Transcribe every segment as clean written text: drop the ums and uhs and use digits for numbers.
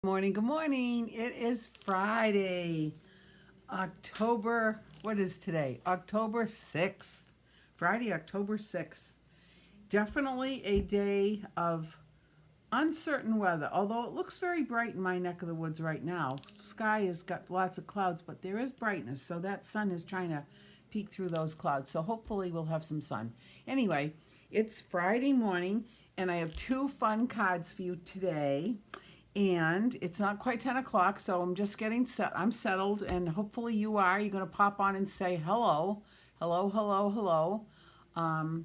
Morning, good morning. It is Friday, what is today? October 6th. Friday, October 6th. Definitely a day of uncertain weather, although it looks very bright in my neck of the woods right now. Sky has got lots of clouds, but there is brightness, so that sun is trying to peek through those clouds. So hopefully we'll have some sun. Anyway, it's Friday morning, and I have two fun cards for you today. And it's not quite 10 o'clock, so I'm just getting set. I'm settled, and hopefully you are. You're going to pop on and say hello. Hello, hello, hello. Um,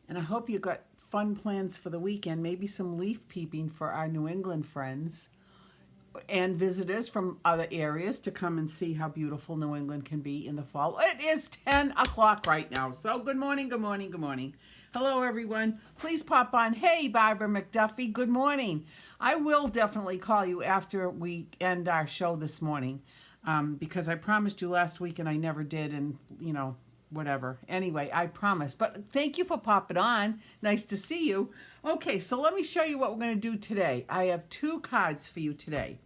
and I hope you got fun plans for the weekend, maybe some leaf peeping for our New England friends and visitors from other areas to come and see how beautiful New England can be in the fall. It is 10 o'clock right now. So good morning, good morning, good morning. Hello, everyone. Please pop on. Hey, Barbara McDuffie, good morning. I will definitely call you after we end our show this morning because I promised you last week and I never did. And, whatever. Anyway, I promise. But thank you for popping on. Nice to see you. Okay, so let me show you what we're going to do today. I have two cards for you today.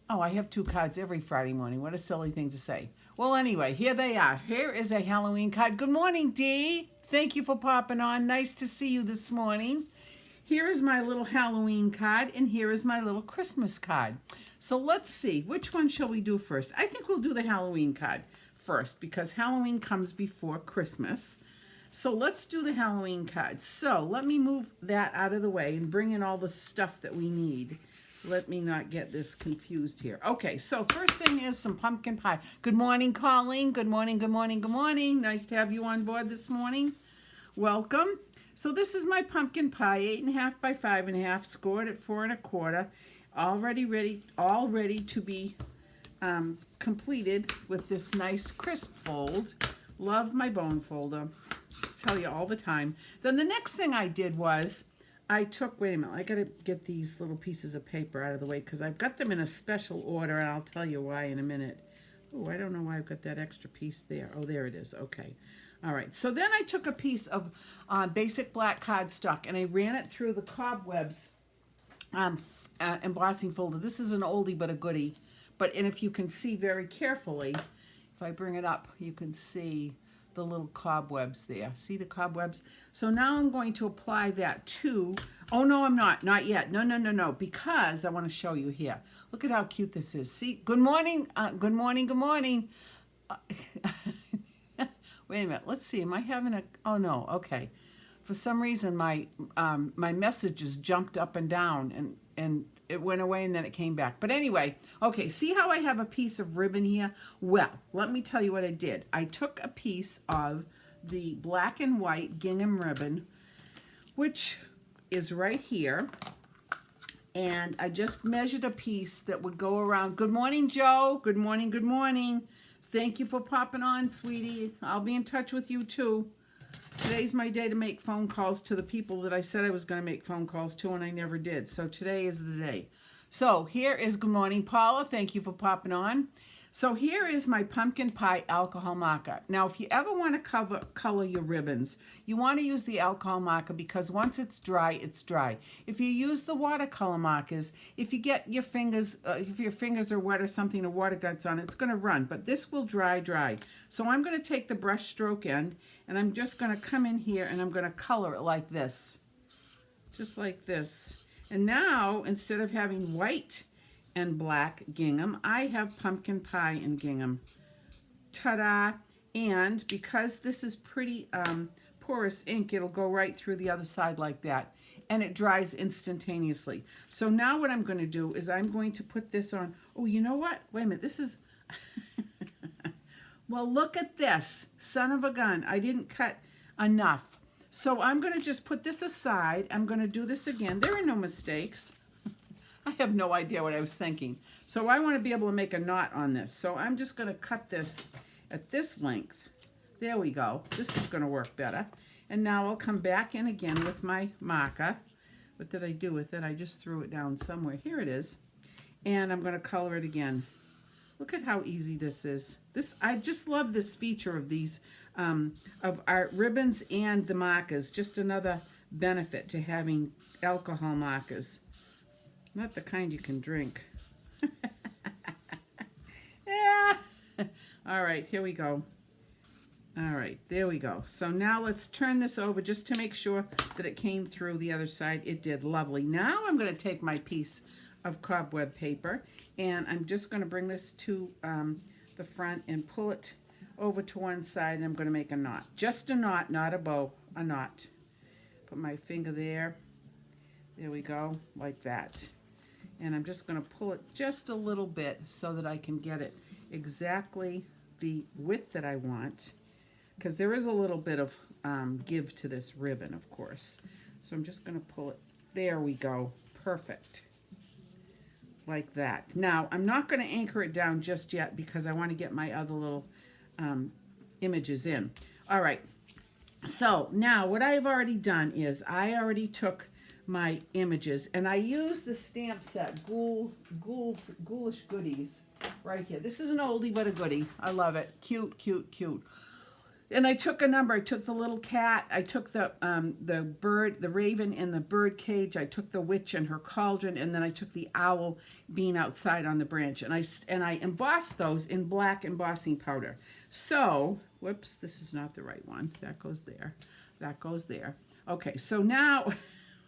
Oh, I have two cards every Friday morning. What a silly thing to say. Well, anyway, here they are. Here is a Halloween card. Good morning, Dee. Thank you for popping on. Nice to see you this morning. Here is my little Halloween card, and here is my little Christmas card. So let's see. Which one shall we do first? I think we'll do the Halloween card first because Halloween comes before Christmas. So let's do the Halloween card. So let me move that out of the way and bring in all the stuff that we need. Let me not get this confused here. Okay, so first thing is some pumpkin pie. Good morning, Colleen. Good morning, good morning, good morning. Nice to have you on board this morning. Welcome. So this is my pumpkin pie, 8.5 by 5.5, scored at 4 1/4. All ready to be completed with this nice crisp fold. Love my bone folder. I tell you all the time. Then the next thing I did was I took, wait a minute, I gotta get these little pieces of paper out of the way because I've got them in a special order and I'll tell you why in a minute. Oh, I don't know why I've got that extra piece there. Oh, there it is. Okay. All right. So then I took a piece of basic black cardstock and I ran it through the cobwebs embossing folder. This is an oldie but a goodie. And if you can see very carefully, if I bring it up, you can see the little cobwebs there. See the cobwebs? So now I'm going to apply that to, oh no, I'm not yet. No, because I want to show you here. Look at how cute this is. See, good morning, good morning, good morning. Wait a minute, let's see, am I having a, oh no, okay. For some reason, my messages jumped up and down and it went away and then it came back. But anyway, okay, see how I have a piece of ribbon here? Well, let me tell you what I did. I took a piece of the black and white gingham ribbon, which is right here, and I just measured a piece that would go around. Good morning, Joe. Good morning, good morning. Thank you for popping on, sweetie. I'll be in touch with you too. Today's my day to make phone calls to the people that I said I was going to make phone calls to, and I never did. So today is the day. So here is good morning, Paula. Thank you for popping on. So here is my pumpkin pie alcohol marker. Now, if you ever want to color your ribbons, you want to use the alcohol marker because once it's dry, it's dry. If you use the watercolor markers, if you get your fingers, if your fingers are wet or something, the water gets on it, it's going to run. But this will dry. So I'm going to take the brush stroke end and I'm just going to come in here and I'm going to color it like this. Just like this. And now, instead of having white and black gingham, I have pumpkin pie and gingham. Ta-da! And because this is pretty porous ink, it'll go right through the other side like that. And it dries instantaneously. So now what I'm going to do is I'm going to put this on. Oh, you know what? Wait a minute. This is... Well, look at this. Son of a gun. I didn't cut enough. So I'm going to just put this aside. I'm going to do this again. There are no mistakes. I have no idea what I was thinking. So I want to be able to make a knot on this. So I'm just going to cut this at this length. There we go. This is going to work better. And now I'll come back in again with my marker. What did I do with it? I just threw it down somewhere. Here it is. And I'm going to color it again. Look at how easy this is. I just love this feature of these, of our ribbons and the markers. Just another benefit to having alcohol markers. Not the kind you can drink. Yeah. All right, here we go. All right, there we go. So now let's turn this over just to make sure that it came through the other side. It did. Lovely. Now I'm going to take my piece of cobweb paper, and I'm just going to bring this to the front and pull it over to one side, and I'm going to make a knot. Just a knot, not a bow, a knot. Put my finger there. There we go, like that. And I'm just going to pull it just a little bit so that I can get it exactly the width that I want, because there is a little bit of give to this ribbon, of course. So I'm just going to pull it. There we go. Perfect. Like that. Now, I'm not going to anchor it down just yet because I want to get my other little images in. All right. So now what I've already done is I already took my images and I used the stamp set, Ghoulish Goodies, right here. This is an oldie but a goodie. I love it. Cute, cute, cute. And I took a number. I took the little cat. I took the bird, the raven in the bird cage. I took the witch and her cauldron, and then I took the owl being outside on the branch. And I embossed those in black embossing powder. So, whoops, this is not the right one. That goes there. That goes there. Okay, so now,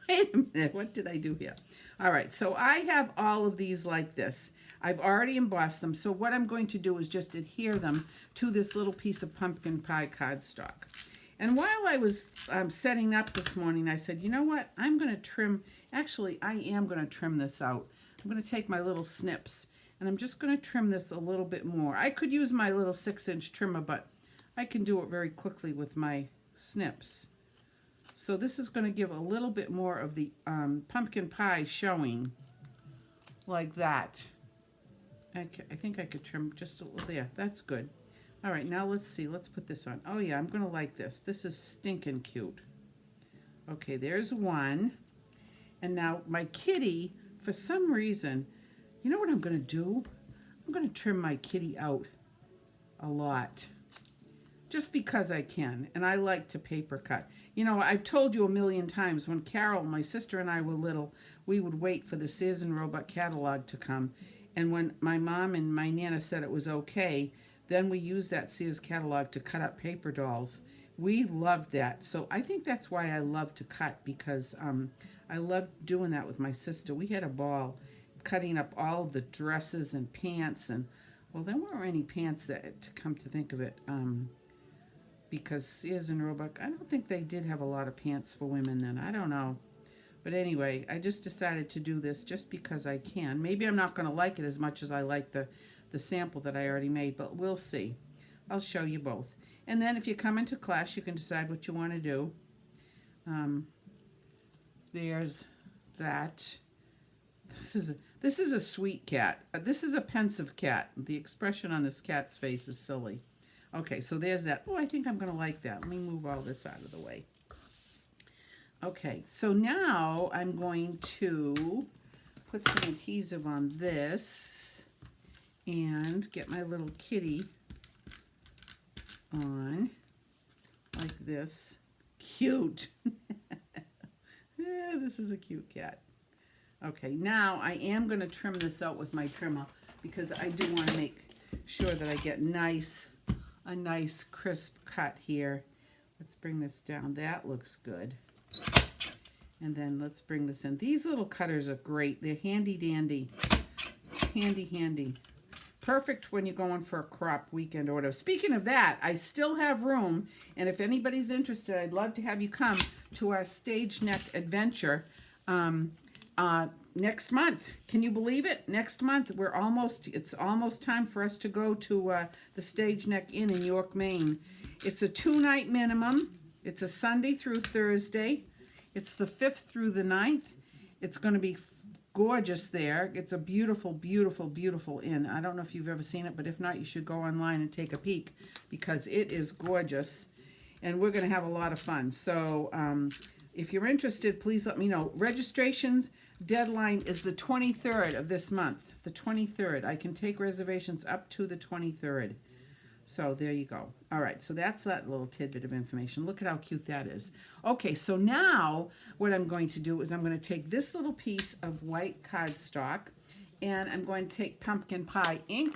wait a minute. What did I do here? All right, so I have all of these like this. I've already embossed them, so what I'm going to do is just adhere them to this little piece of pumpkin pie cardstock. And while I was setting up this morning, I said, you know what? I'm going to trim, actually, I am going to trim this out. I'm going to take my little snips, and I'm just going to trim this a little bit more. I could use my little 6-inch trimmer, but I can do it very quickly with my snips. So this is going to give a little bit more of the pumpkin pie showing, like that. I think I could trim just a little there. That's good. All right, now let's see. Let's put this on. Oh, yeah, I'm going to like this. This is stinking cute. Okay, there's one. And now my kitty, for some reason, you know what I'm going to do? I'm going to trim my kitty out a lot. Just because I can. And I like to paper cut. You know, I've told you a million times, when Carol, my sister, and I were little, we would wait for the Sears and Roebuck catalog to come. And when my mom and my Nana said it was okay, then we used that Sears catalog to cut up paper dolls. We loved that. So I think that's why I love to cut, because I loved doing that with my sister. We had a ball cutting up all of the dresses and pants. And, well, there weren't any pants that, to come to think of it, because Sears and Roebuck, I don't think they did have a lot of pants for women then. I don't know. But anyway, I just decided to do this just because I can. Maybe I'm not going to like it as much as I like the sample that I already made, but we'll see. I'll show you both. And then if you come into class, you can decide what you want to do. There's that. This is a sweet cat. This is a pensive cat. The expression on this cat's face is silly. Okay, so there's that. Oh, I think I'm going to like that. Let me move all this out of the way. Okay, so now I'm going to put some adhesive on this and get my little kitty on like this. Cute. Yeah, this is a cute cat. Okay, now I am going to trim this out with my trimmer because I do want to make sure that I get a nice crisp cut here. Let's bring this down. That looks good. And then let's bring this in. These little cutters are great. They're handy dandy. Handy handy. Perfect when you're going for a crop weekend order. Speaking of that, I still have room, and if anybody's interested, I'd love to have you come to our Stage Neck adventure next month. Can you believe it? Next month, it's almost time for us to go to the Stage Neck Inn in York, Maine. It's a 2-night minimum. It's a Sunday through Thursday. It's the 5th through the 9th. It's going to be gorgeous there. It's a beautiful, beautiful, beautiful inn. I don't know if you've ever seen it, but if not, you should go online and take a peek because it is gorgeous. And we're going to have a lot of fun. So if you're interested, please let me know. Registrations deadline is the 23rd of this month. The 23rd. I can take reservations up to the 23rd. So there you go. All right, so that's that little tidbit of information. Look at how cute that is. Okay, so now what I'm going to do is I'm going to take this little piece of white cardstock, and I'm going to take pumpkin pie ink,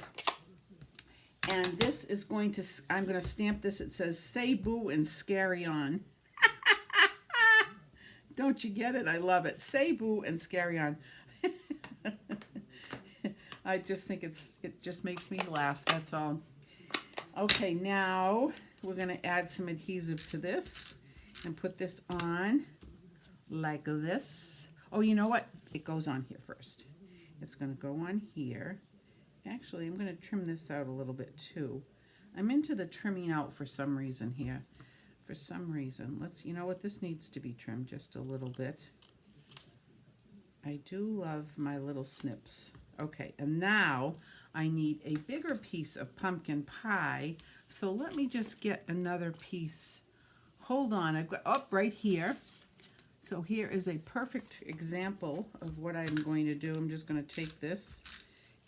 and this is going to, I'm going to stamp this. It says, "Say boo and scary on." Don't you get it? I love it. Say boo and scary on. I just think it just makes me laugh, that's all. Okay, now we're going to add some adhesive to this and put this on like this. Oh, you know what? It goes on here first. It's going to go on here. Actually, I'm going to trim this out a little bit too. I'm into the trimming out for some reason here. For some reason. Let's, you know what? This needs to be trimmed just a little bit. I do love my little snips. Okay, and now I need a bigger piece of pumpkin pie. So let me just get another piece. Hold on, I've got up right here. So here is a perfect example of what I'm going to do. I'm just going to take this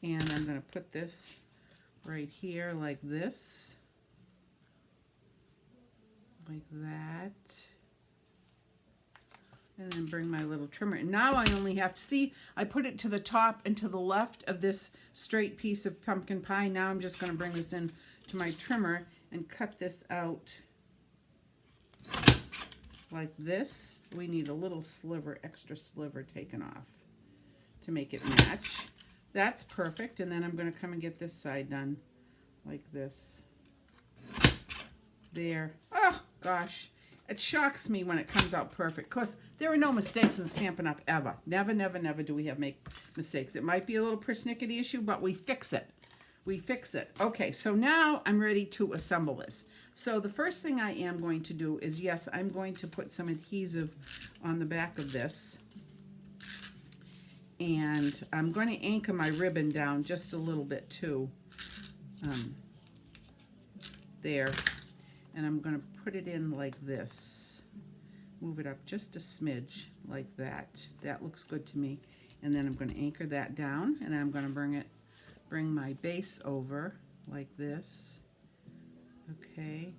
and I'm going to put this right here like this. Like that. And then bring my little trimmer. And now I only have to see, I put it to the top and to the left of this straight piece of pumpkin pie. Now I'm just going to bring this in to my trimmer and cut this out like this. We need a little sliver, extra sliver taken off to make it match. That's perfect. And then I'm going to come and get this side done like this. There. Oh, gosh. It shocks me when it comes out perfect. Of course, there are no mistakes in Stampin' Up! Ever. Never, never, never do we make mistakes. It might be a little persnickety issue, but we fix it. We fix it. Okay, so now I'm ready to assemble this. So the first thing I am going to do is, yes, I'm going to put some adhesive on the back of this. And I'm going to anchor my ribbon down just a little bit too. There. And I'm going to put it in like this. Move it up just a smidge like that. That looks good to me. And then I'm going to anchor that down, and I'm going to bring my base over like this. Okay.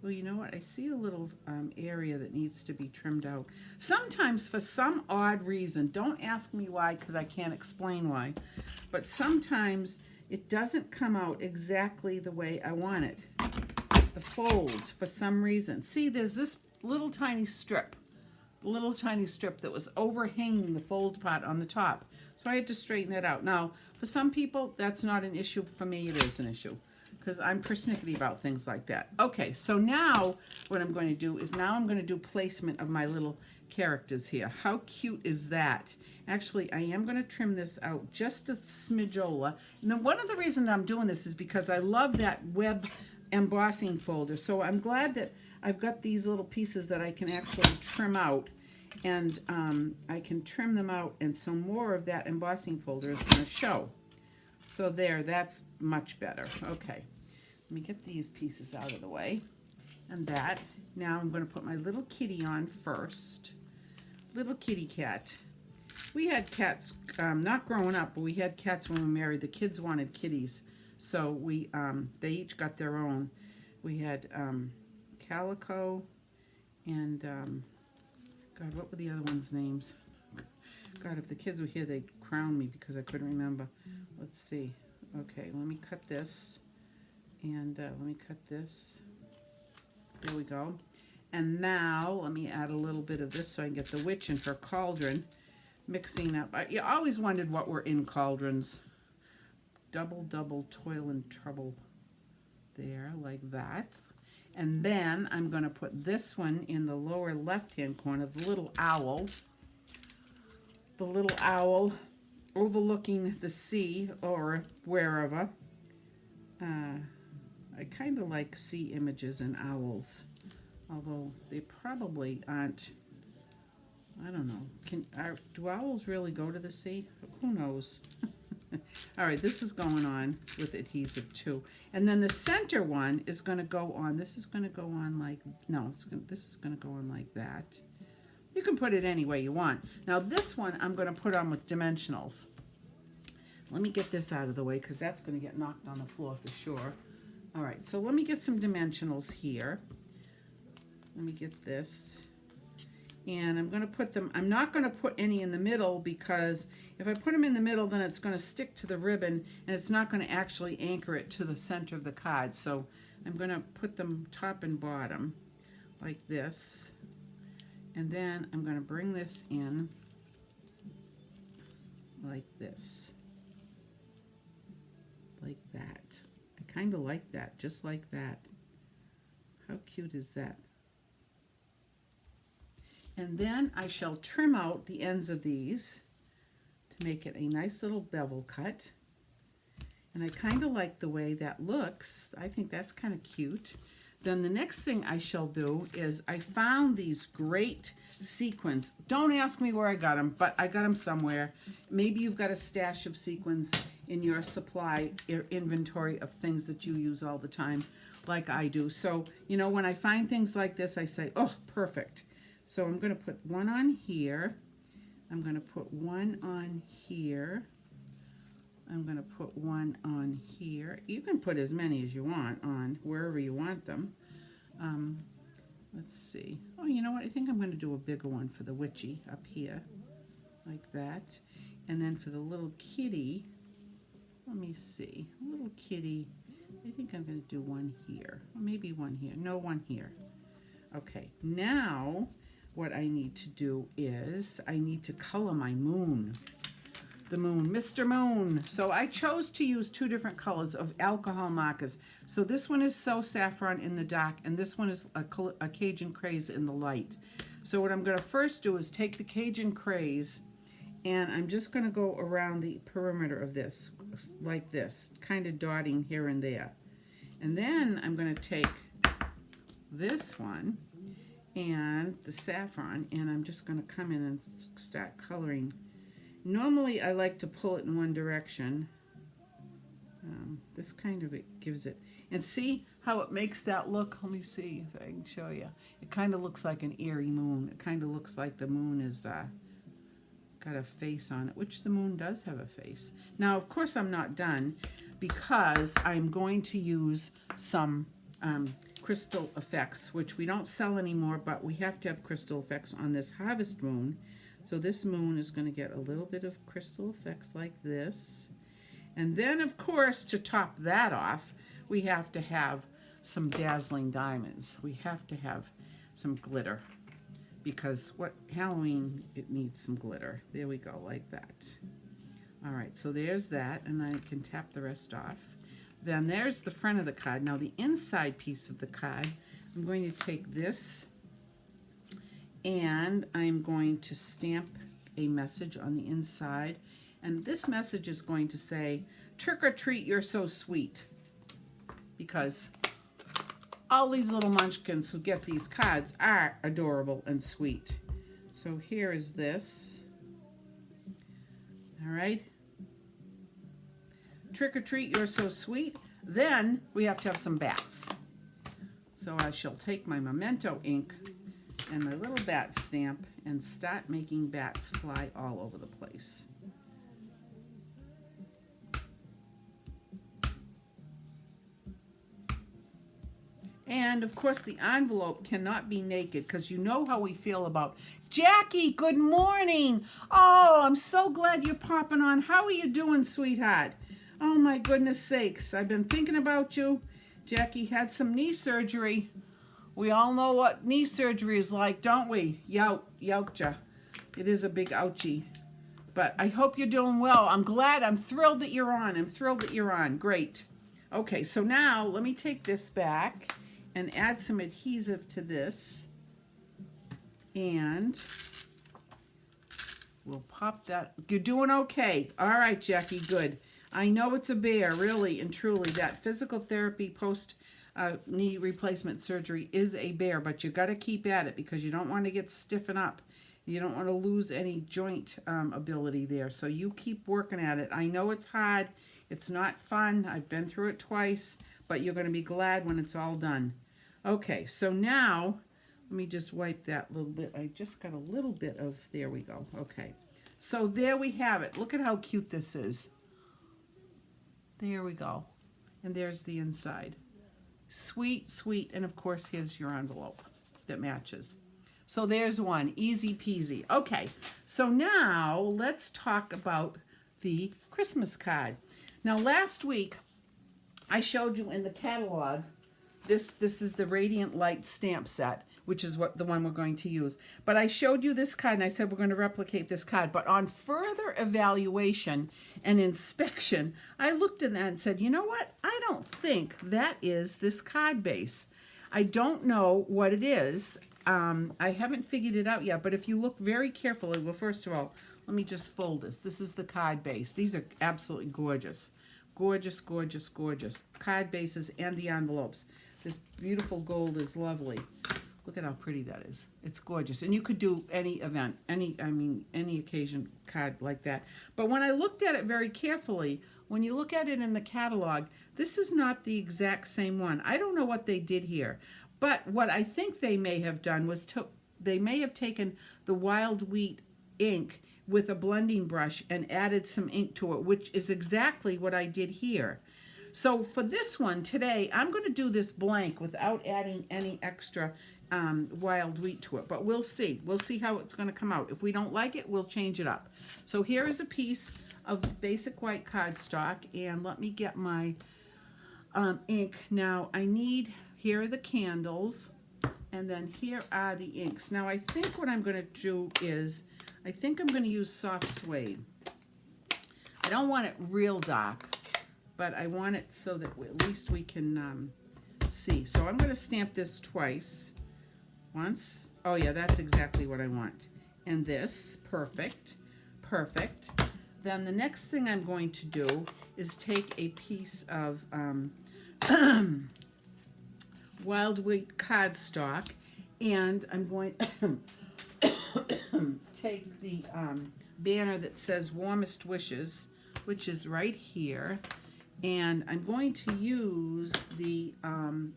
Well, you know what? I see a little area that needs to be trimmed out. Sometimes, for some odd reason, don't ask me why, because I can't explain why, but sometimes it doesn't come out exactly the way I want it. The fold, for some reason. See, there's this little tiny strip that was overhanging the fold part on the top. So I had to straighten that out. Now, for some people, that's not an issue. For me, it is an issue, because I'm persnickety about things like that. Okay, so now what I'm going to do is now I'm going to do placement of my little characters here. How cute is that? Actually, I am going to trim this out just a smidgeola. And then one of the reasons I'm doing this is because I love that web embossing folder. So I'm glad that I've got these little pieces that I can actually trim out, and I can trim them out, and so more of that embossing folder is going to show. So there, that's much better. Okay, let me get these pieces out of the way. And that, now I'm going to put my little kitty on first. Little kitty cat. We had cats, not growing up, but we had cats when we were married. The kids wanted kitties. So we, they each got their own. We had Calico and, God, what were the other ones' names? God, if the kids were here, they'd crown me because I couldn't remember. Let's see. Okay, let me cut this. And let me cut this. There we go. And now, let me add a little bit of this so I can get the witch in her cauldron. Mixing up. You always wondered what were in cauldrons. Double toil and trouble there, like that. And then I'm going to put this one in the lower left-hand corner, the little owl. The little owl overlooking the sea or wherever. I kind of like sea images and owls, although they probably aren't. I don't know. Do owls really go to the sea? Who knows? All right, this is going on with adhesive too. And then the center one is going to go on. This is going to go on like, no, this is going to go on like that. You can put it any way you want. Now this one I'm going to put on with dimensionals. Let me get this out of the way because that's going to get knocked on the floor for sure. All right, so let me get some dimensionals here. Let me get this. And I'm going to put them, I'm not going to put any in the middle, because if I put them in the middle, then it's going to stick to the ribbon and it's not going to actually anchor it to the center of the card. So I'm going to put them top and bottom like this. And then I'm going to bring this in like this. Like that. I kind of like that, just like that. How cute is that? And then I shall trim out the ends of these to make it a nice little bevel cut. And I kind of like the way that looks. I think that's kind of cute. Then the next thing I shall do is I found these great sequins. Don't ask me where I got them, but I got them somewhere. Maybe you've got a stash of sequins in your supply inventory of things that you use all the time, like I do. So, you know, when I find things like this, I say, oh, perfect. So I'm going to put one on here. I'm going to put one on here. I'm going to put one on here. You can put as many as you want on wherever you want them. Let's see. Oh, you know what? I think I'm going to do a bigger one for the witchy up here, like that. And then for the little kitty, let me see. Little kitty, I think I'm going to do one here. Or maybe one here. No, one here. Okay, now what I need to do is I need to color my moon. The moon, Mr. Moon. So I chose to use two different colors of alcohol markers. So this one is So Saffron in the dark, and this one is a Cajun Craze in the light. So what I'm going to first do is take the Cajun Craze, and I'm just going to go around the perimeter of this, like this, kind of dotting here and there. And then I'm going to take this one and the saffron, and I'm just going to come in and start coloring. Normally I like to pull it in one direction. This kind of it gives it, and see how it makes that look. Let me see if I can show you. It kind of looks like an eerie moon. It kind of looks like the moon is got a face on it, which the moon does have a face. Now of course I'm not done, because I'm going to use some crystal effects, which we don't sell anymore, but we have to have crystal effects on this harvest moon. So this moon is going to get a little bit of crystal effects like this. And then of course, to top that off, we have to have some dazzling diamonds. We have to have some glitter, because what Halloween, it needs some glitter. There we go, like that. All right, so there's that, and I can tap the rest off. Then there's the front of the card. Now the inside piece of the card, I'm going to take this and I'm going to stamp a message on the inside. And this message is going to say, "Trick or treat, you're so sweet." Because all these little munchkins who get these cards are adorable and sweet. So here is this. All right. Trick or treat, you're so sweet. Then we have to have some bats. So I shall take my Memento ink and my little bat stamp and start making bats fly all over the place. And of course the envelope cannot be naked, because you know how we feel about Jackie. Good morning. Oh, I'm so glad you're popping on. How are you doing, sweetheart? Oh my goodness sakes, I've been thinking about you. Jackie had some knee surgery. We all know what knee surgery is like, don't we? Youtcha. It is a big ouchie. But I hope you're doing well. I'm glad. I'm thrilled that you're on. I'm thrilled that you're on. Great. Okay, so now let me take this back and add some adhesive to this. And we'll pop that. You're doing okay. All right, Jackie, good. I know it's a bear, really and truly. That physical therapy post knee replacement surgery is a bear, but you got to keep at it, because you don't want to get stiffen up. You don't want to lose any joint ability there. So you keep working at it. I know it's hard. It's not fun. I've been through it twice, but you're going to be glad when it's all done. Okay, so now let me just wipe that little bit. I just got a little bit of, there we go. Okay, so there we have it. Look at how cute this is. There we go. And there's the inside. Sweet, sweet. And of course, here's your envelope that matches. So there's one, easy peasy. Okay, so now let's talk about the Christmas card. Now last week, I showed you in the catalog, this is the Radiant Light stamp set, which is the one we're going to use. But I showed you this card and I said we're going to replicate this card. But on further evaluation and inspection, I looked at that and said, you know what? I don't think that is this card base. I don't know what it is. I haven't figured it out yet, but if you look very carefully, well, first of all, let me just fold this. This is the card base. These are absolutely gorgeous. Gorgeous, gorgeous, gorgeous. Card bases and the envelopes. This beautiful gold is lovely. Look at how pretty that is. It's gorgeous. And you could do any event, any occasion card like that. But when I looked at it very carefully, when you look at it in the catalog, this is not the exact same one. I don't know what they did here. But what I think they may have done was they may have taken the Wild Wheat ink with a blending brush and added some ink to it, which is exactly what I did here. So for this one today, I'm going to do this blank without adding any extra Wild Wheat to it. But we'll see. We'll see how it's going to come out. If we don't like it, we'll change it up. So here is a piece of basic white cardstock. And let me get my ink. Now here are the candles. And then here are the inks. Now I think what I'm going to do is, I think I'm going to use soft suede. I don't want it real dark, but I want it so that at least we can see. So I'm going to stamp this twice. Once. Oh yeah, that's exactly what I want. And this, perfect, perfect. Then the next thing I'm going to do is take a piece of Wild Wheat cardstock, and I'm going to take the banner that says Warmest Wishes, which is right here, and I'm going to use the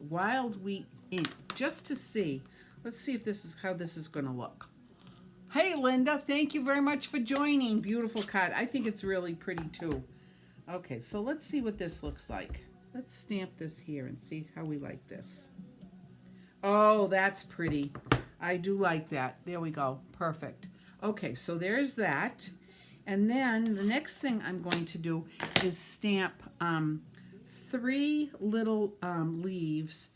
Wild Wheat ink just to see. Let's see if this is how this is going to look. Hey Linda, thank you very much for joining. Beautiful card. I think it's really pretty too. Okay, so let's see what this looks like. Let's stamp this here and see how we like this. Oh, that's pretty. I do like that. There we go. Perfect. Okay, so there's that. And then the next thing I'm going to do is stamp 3 little leaves.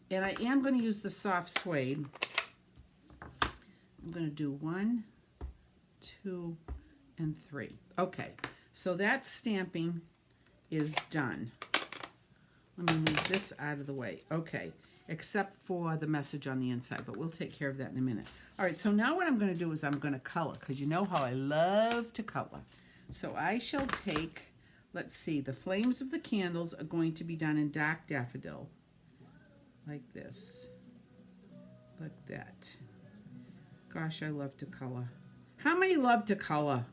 And I am going to use the soft suede. I'm going to do 1, 2, and 3. Okay, so that stamping is done. Let me move this out of the way. Okay, except for the message on the inside, but we'll take care of that in a minute. All right, so now what I'm going to do is I'm going to color, because you know how I love to color. So I shall take, let's see, the flames of the candles are going to be done in dark daffodil. Like this. Like that. Gosh, I love to color. How many love to color?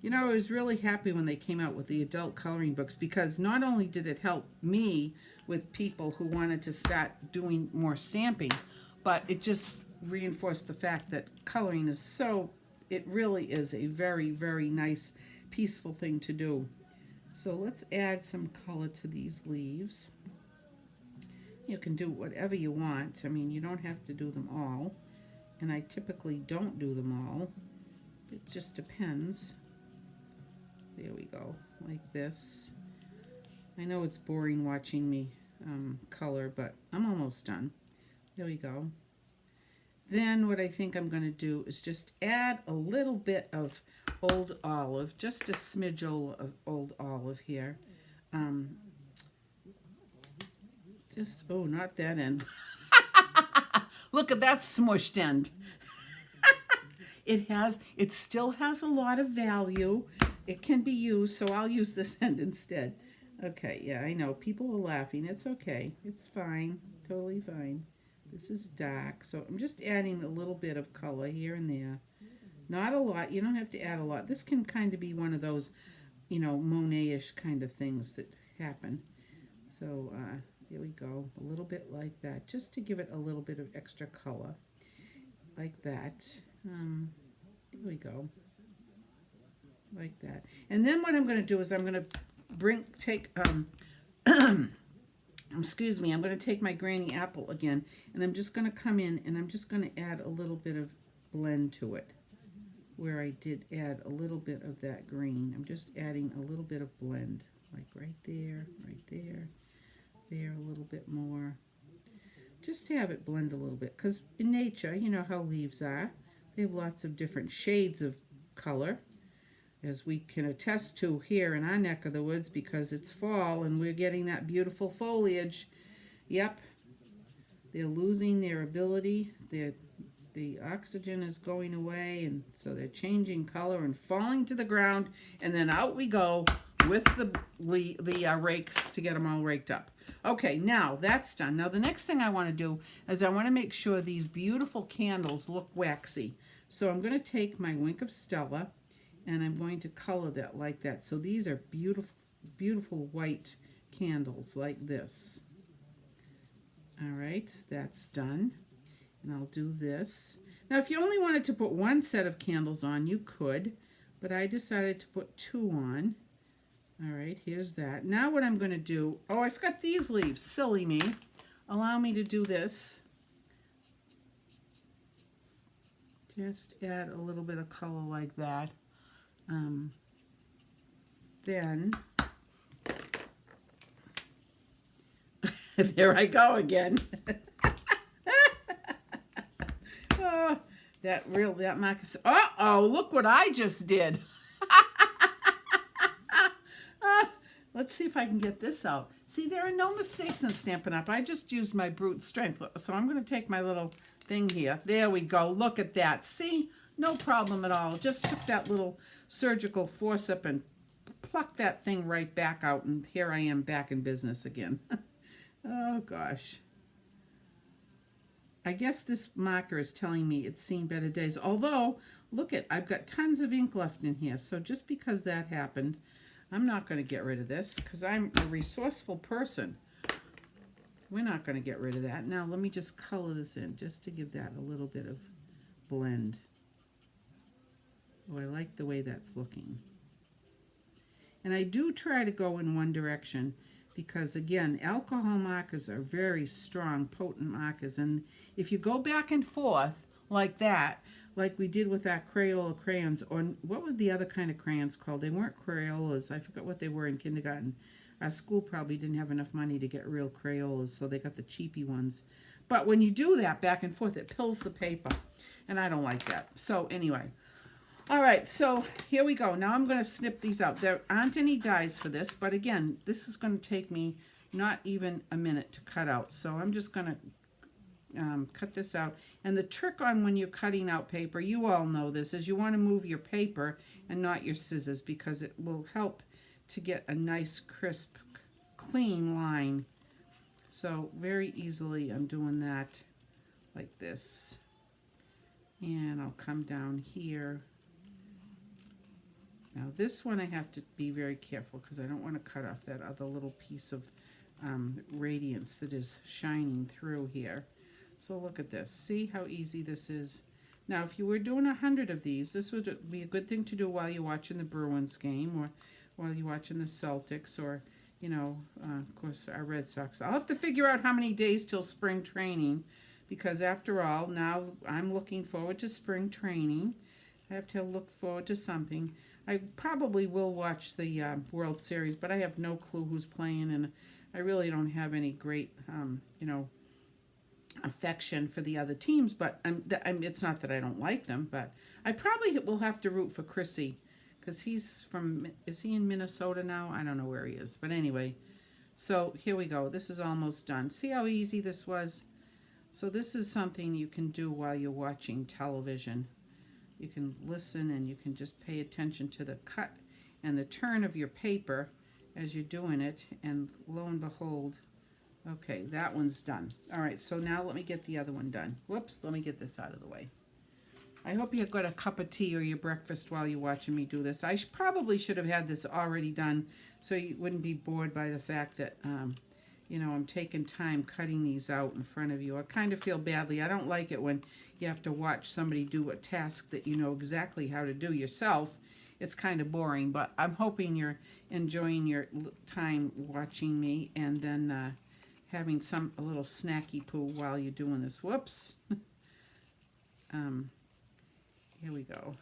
You know, I was really happy when they came out with the adult coloring books, because not only did it help me with people who wanted to start doing more stamping, but it just reinforced the fact that coloring is so, it really is a very, very nice, peaceful thing to do. So let's add some color to these leaves. You can do whatever you want. I mean, you don't have to do them all. And I typically don't do them all. It just depends. There we go, like this. I know it's boring watching me color, but I'm almost done. There we go. Then what I think I'm going to do is just add a little bit of Old Olive, just a smidge of Old Olive here. Oh, not that end. Look at that smushed end. It still has a lot of value. It can be used, so I'll use this end instead. Okay, yeah, I know. People are laughing. It's okay. It's fine. Totally fine. This is dark, so I'm just adding a little bit of color here and there. Not a lot. You don't have to add a lot. This can kind of be one of those, you know, Monet-ish kind of things that happen. So, here we go. A little bit like that, just to give it a little bit of extra color. Like that. Here we go. Like that. And then what I'm going to do is I'm going to take excuse me, I'm going to take my Granny Apple again, and I'm just going to come in and I'm just going to add a little bit of blend to it. Where I did add a little bit of that green, I'm just adding a little bit of blend, like right there, there a little bit more, just to have it blend a little bit, because in nature, you know how leaves are, they have lots of different shades of color, as we can attest to here in our neck of the woods, because it's fall and we're getting that beautiful foliage. Yep, they're losing their ability, the oxygen is going away, and so they're changing color and falling to the ground, and then out we go with the rakes to get them all raked up. Okay, now that's done. Now the next thing I want to do is I want to make sure these beautiful candles look waxy. So I'm going to take my Wink of Stella and I'm going to color that like that. So these are beautiful, beautiful white candles like this. All right, that's done. And I'll do this. Now, if you only wanted to put one set of candles on, you could, but I decided to put 2 on. All right, here's that. Now what I'm going to do, oh, I forgot these leaves. Silly me. Allow me to do this. Just add a little bit of color like that. Then, there I go again. Oh, that marker. Uh-oh, look what I just did. Let's see if I can get this out. See, there are no mistakes in Stampin' Up. I just used my brute strength. So I'm going to take my little thing here. There we go. Look at that. See? No problem at all. Just took that little surgical forceps and plucked that thing right back out. And here I am back in business again. Oh, gosh. I guess this marker is telling me it's seen better days. Although, look I've got tons of ink left in here. So just because that happened, I'm not going to get rid of this because I'm a resourceful person. We're not going to get rid of that. Now let me just color this in just to give that a little bit of blend. Oh, I like the way that's looking. And I do try to go in one direction because, again, alcohol markers are very strong, potent markers. And if you go back and forth like that, like we did with our Crayola crayons, or what were the other kind of crayons called? They weren't Crayolas. I forgot what they were in kindergarten. Our school probably didn't have enough money to get real Crayolas, so they got the cheapy ones. But when you do that back and forth, it pills the paper, and I don't like that. So anyway, all right, so here we go. Now I'm going to snip these out. There aren't any dies for this, but again, this is going to take me not even a minute to cut out. So I'm just going to cut this out. And the trick on when you're cutting out paper, you all know this, is you want to move your paper and not your scissors because it will help to get a nice, crisp, clean line. So very easily I'm doing that like this. And I'll come down here. Now this one I have to be very careful because I don't want to cut off that other little piece of radiance that is shining through here. So look at this. See how easy this is? Now if you were doing 100 of these, this would be a good thing to do while you're watching the Bruins game or while you're watching the Celtics or, you know, of course, our Red Sox. I'll have to figure out how many days till spring training because after all, now I'm looking forward to spring training. I have to look forward to something. I probably will watch the World Series, but I have no clue who's playing, and I really don't have any great, you know, affection for the other teams. But it's not that I don't like them, but I probably will have to root for Chrissy because he's from, is he in Minnesota now? I don't know where he is. But anyway, so here we go. This is almost done. See how easy this was? So this is something you can do while you're watching television. You can listen and you can just pay attention to the cut and the turn of your paper as you're doing it, and lo and behold, okay, that one's done. All right, so now let me get the other one done. Whoops, let me get this out of the way. I hope you got a cup of tea or your breakfast while you're watching me do this. I probably should have had this already done so you wouldn't be bored by the fact that, you know, I'm taking time cutting these out in front of you. I kind of feel badly. I don't like it when you have to watch somebody do a task that you know exactly how to do yourself. It's kind of boring, but I'm hoping you're enjoying your time watching me, and then having a little snacky poo while you're doing this. Whoops. Here we go.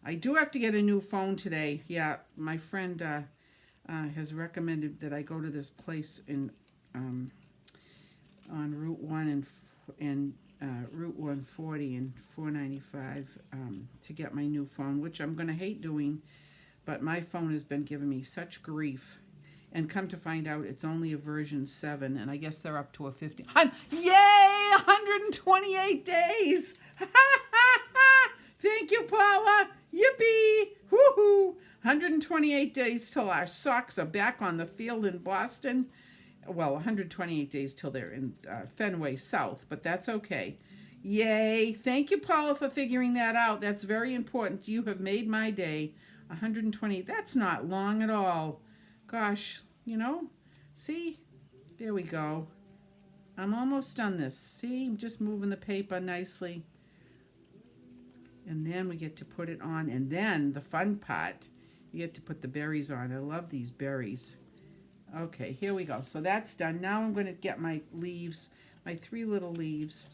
I do have to get a new phone today. Yeah, my friend has recommended that I go to this place in on Route 1 and Route 140 and 495 to get my new phone, which I'm going to hate doing, but my phone has been giving me such grief. And come to find out, it's only a version 7, and I guess they're up to a 50. Yay! 128 days! Thank you, Paula! Yippee! Woohoo! 128 days till our Sox are back on the field in Boston. Well, 128 days till they're in Fenway South, but that's okay. Yay! Thank you, Paula, for figuring that out. That's very important. You have made my day. 120. That's not long at all. Gosh, you know, see, there we go. I'm almost done this. See, I'm just moving the paper nicely. And then we get to put it on. And then the fun part, you get to put the berries on. I love these berries. Okay, here we go. So that's done. Now I'm going to get my leaves, my 3 little leaves.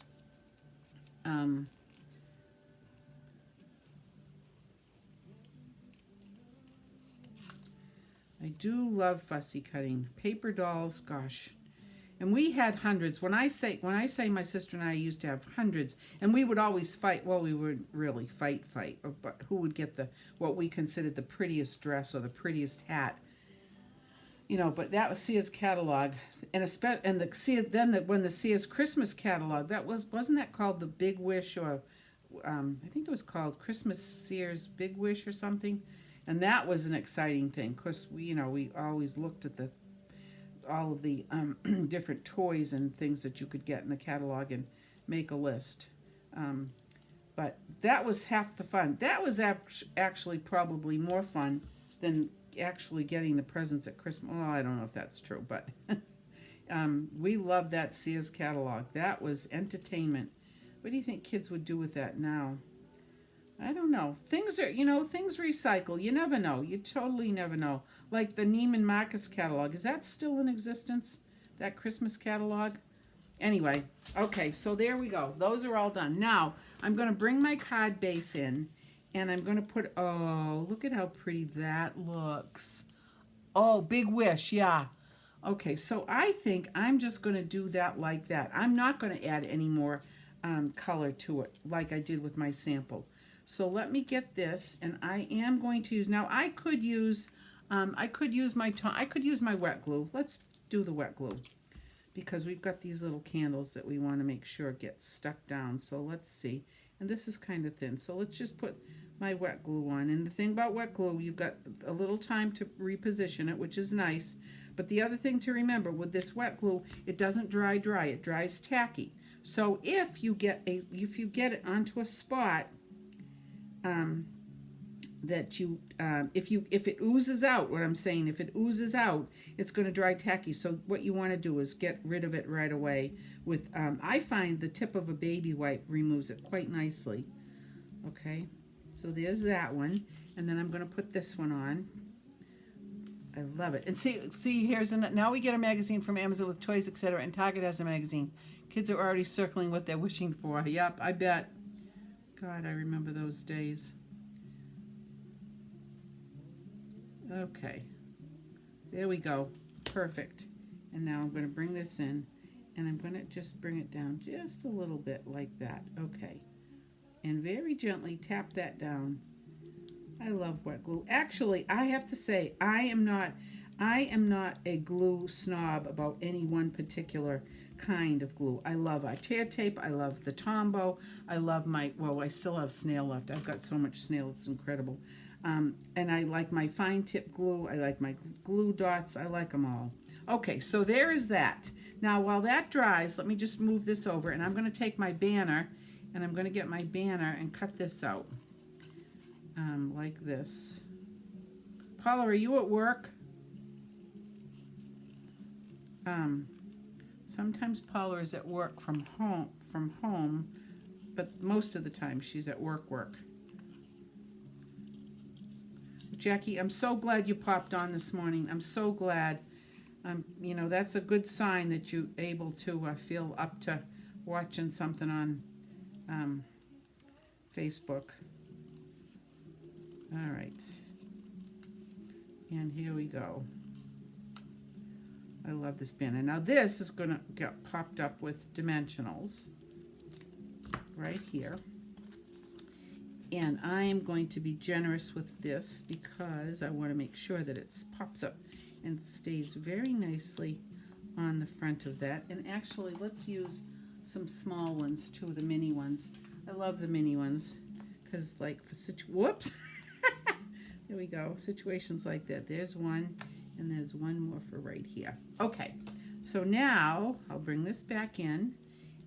I do love fussy cutting. Paper dolls, gosh. And we had hundreds. When I say my sister and I used to have hundreds, and we would always fight. Well, we would really fight, but who would get what we considered the prettiest dress or the prettiest hat. You know, but that was Sears catalog, and when the Sears Christmas catalog, wasn't that called the Big Wish, or I think it was called Christmas Sears Big Wish or something. And that was an exciting thing, because we always looked at all of the different toys and things that you could get in the catalog and make a list. But that was half the fun. That was actually probably more fun than actually getting the presents at Christmas. Well, I don't know if that's true, but we loved that Sears catalog. That was entertainment. What do you think kids would do with that now? I don't know. Things recycle. You never know. You totally never know. Like the Neiman Marcus catalog. Is that still in existence? That Christmas catalog? Anyway, okay, so there we go. Those are all done. Now, I'm going to bring my card base in, and I'm going to put, oh, look at how pretty that looks. Oh, Big Wish, yeah. Okay, so I think I'm just going to do that like that. I'm not going to add any more color to it like I did with my sample. So let me get this, and I am going to use, now I could use my wet glue. Let's do the wet glue, because we've got these little candles that we want to make sure get stuck down. So let's see, and this is kind of thin, so let's just put my wet glue on. And the thing about wet glue, you've got a little time to reposition it, which is nice. But the other thing to remember with this wet glue, it doesn't dry, it dries tacky. So if you get it onto a spot, if it oozes out, what I'm saying, if it oozes out, it's going to dry tacky. So what you want to do is get rid of it right away with, I find the tip of a baby wipe removes it quite nicely. Okay, so there's that one. And then I'm going to put this one on. I love it. And see, now we get a magazine from Amazon with toys, etc. And Target has a magazine. Kids are already circling what they're wishing for. Yep, I bet. God, I remember those days. Okay, there we go. Perfect. And now I'm going to bring this in, and I'm going to just bring it down just a little bit like that. Okay, and very gently tap that down. I love wet glue. Actually, I have to say, I am not a glue snob about any one particular kind of glue. I love our tear tape. I love the Tombow. I love I still have snail left. I've got so much snail, it's incredible. And I like my fine tip glue. I like my glue dots. I like them all. Okay, so there is that. Now, while that dries, let me just move this over, and I'm going to take my banner, and I'm going to get my banner and cut this out like this. Paula, are you at work? Sometimes Paula is at work from home, but most of the time she's at work. Jackie, I'm so glad you popped on this morning. I'm so glad. You know, that's a good sign that you're able to feel up to watching something on Facebook. All right. And here we go. I love this banner. Now this is going to get popped up with dimensionals right here. And I am going to be generous with this because I want to make sure that it pops up and stays very nicely on the front of that. And actually, let's use some small ones too, the mini ones. I love the mini ones because, like, for whoops, there we go. Situations like that. There's one, and there's one more for right here. Okay, so now I'll bring this back in,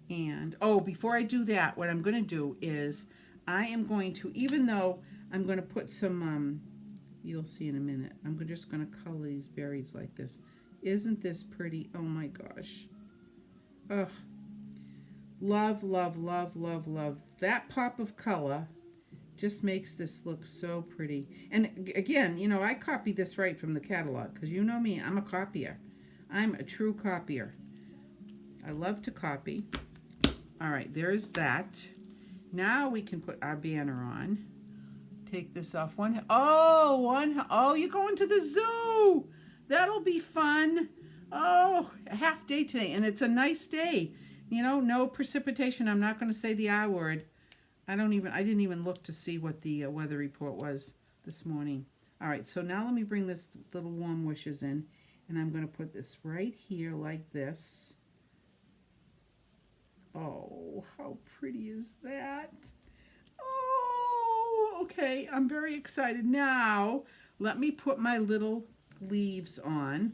and oh, before I do that, what I'm going to do is I am going to, even though I'm going to put some, you'll see in a minute, I'm just going to color these berries like this. Isn't this pretty? Oh my gosh. Ugh. Love, love, love, love, love. That pop of color just makes this look so pretty. And again, you know, I copied this right from the catalog because you know me, I'm a copier. I'm a true copier. I love to copy. All right, there's that. Now we can put our banner on. Take this off. Oh, you're going to the zoo. That'll be fun. Oh, a half day today, and it's a nice day. You know, no precipitation. I'm not going to say the I word. I didn't even look to see what the weather report was this morning. All right, so now let me bring this little warm wishes in, and I'm going to put this right here like this. Oh, how pretty is that? Oh, okay, I'm very excited. Now, let me put my little leaves on.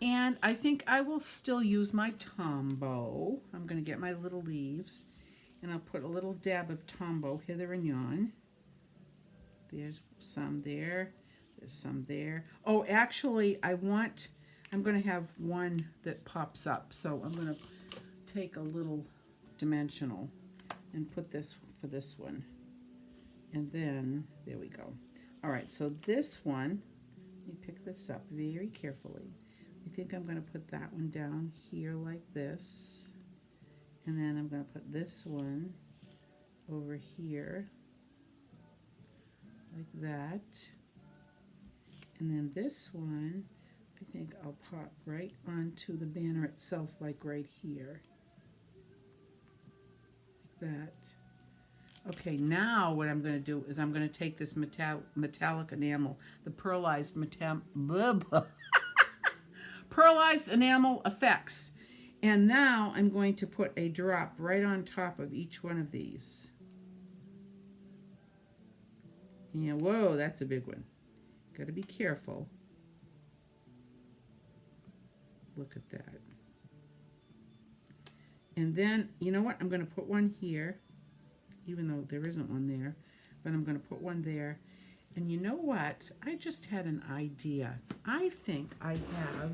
And I think I will still use my Tombow. I'm going to get my little leaves, and I'll put a little dab of Tombow hither and yon. There's some there. There's some there. Oh, actually, I'm going to have one that pops up. So I'm going to take a little dimensional and put this for this one. And then, there we go. All right, so this one, let me pick this up very carefully. I think I'm going to put that one down here like this. And then I'm going to put this one over here like that. And then this one, I think I'll pop right onto the banner itself like right here. Like that. Okay, now what I'm going to do is I'm going to take this metallic enamel, the pearlized pearlized enamel effects. And now I'm going to put a drop right on top of each one of these. Yeah, whoa, that's a big one. Got to be careful. Look at that. And then, you know what? I'm going to put one here, even though there isn't one there. But I'm going to put one there. And you know what? I just had an idea. I think I have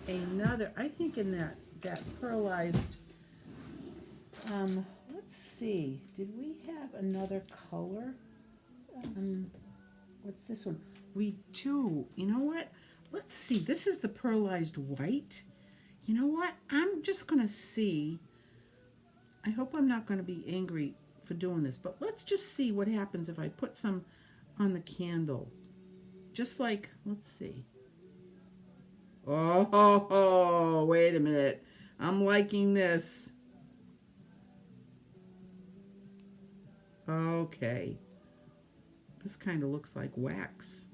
another, I think in that pearlized, let's see, did we have another color? What's this one? We do. You know what? Let's see. This is the pearlized white. You know what? I'm just going to see. I hope I'm not going to be angry for doing this, but let's just see what happens if I put some on the candle. Just like, let's see. Oh, wait a minute. I'm liking this. Okay. This kind of looks like wax.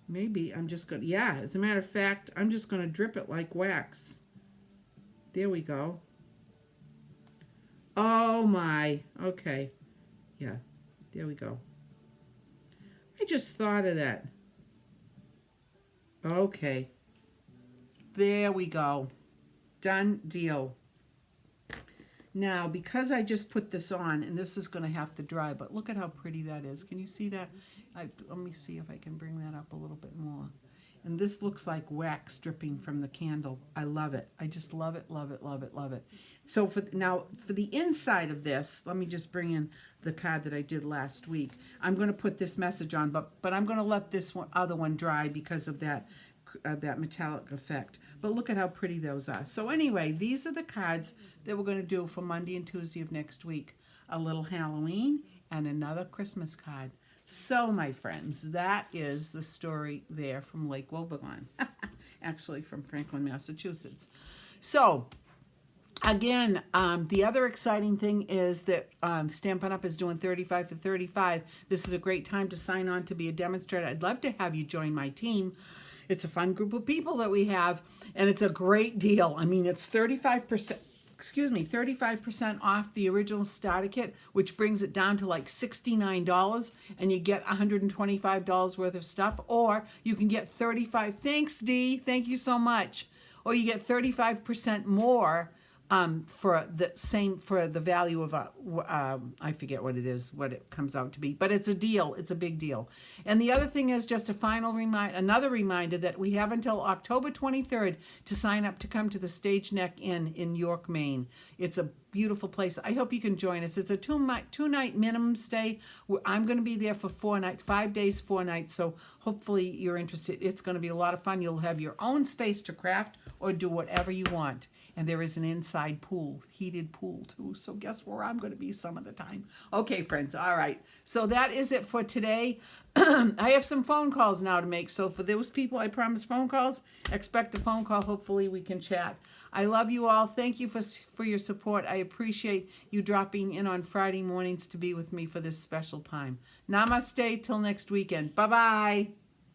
Maybe I'm just going to, yeah, as a matter of fact, I'm just going to drip it like wax. There we go. Oh my, okay. Yeah, there we go. I just thought of that. Okay. There we go. Done deal. Now, because I just put this on, and this is going to have to dry, but look at how pretty that is. Can you see that? Let me see if I can bring that up a little bit more. And this looks like wax dripping from the candle. I love it. I just love it, love it, love it, love it. So for the inside of this, let me just bring in the card that I did last week. I'm going to put this message on, but I'm going to let this other one dry because of that metallic effect. But look at how pretty those are. So anyway, these are the cards that we're going to do for Monday and Tuesday of next week. A little Halloween and another Christmas card. So, my friends, that is the story there from Lake Wobegon. Actually, from Franklin, Massachusetts. So, again, the other exciting thing is that Stampin' Up! Is doing 35 for 35. This is a great time to sign on to be a demonstrator. I'd love to have you join my team. It's a fun group of people that we have, and it's a great deal. I mean, it's 35% off the original starter kit, which brings it down to like $69, and you get $125 worth of stuff, or you can get 35. Thanks, Dee. Thank you so much. Or you get 35% more for the value of I forget what it is, what it comes out to be, but it's a deal. It's a big deal. And the other thing is just another reminder that we have until October 23rd to sign up to come to the Stage Neck Inn in York, Maine. It's a beautiful place. I hope you can join us. It's a two-night minimum stay. I'm going to be there for 4 nights, 5 days, 4 nights. So hopefully you're interested. It's going to be a lot of fun. You'll have your own space to craft or do whatever you want. And there is an inside pool, heated pool too. So guess where I'm going to be some of the time. Okay, friends. All right. So that is it for today. I have some phone calls now to make. So for those people I promised phone calls, expect a phone call. Hopefully we can chat. I love you all. Thank you for your support. I appreciate you dropping in on Friday mornings to be with me for this special time. Namaste till next weekend. Bye-bye.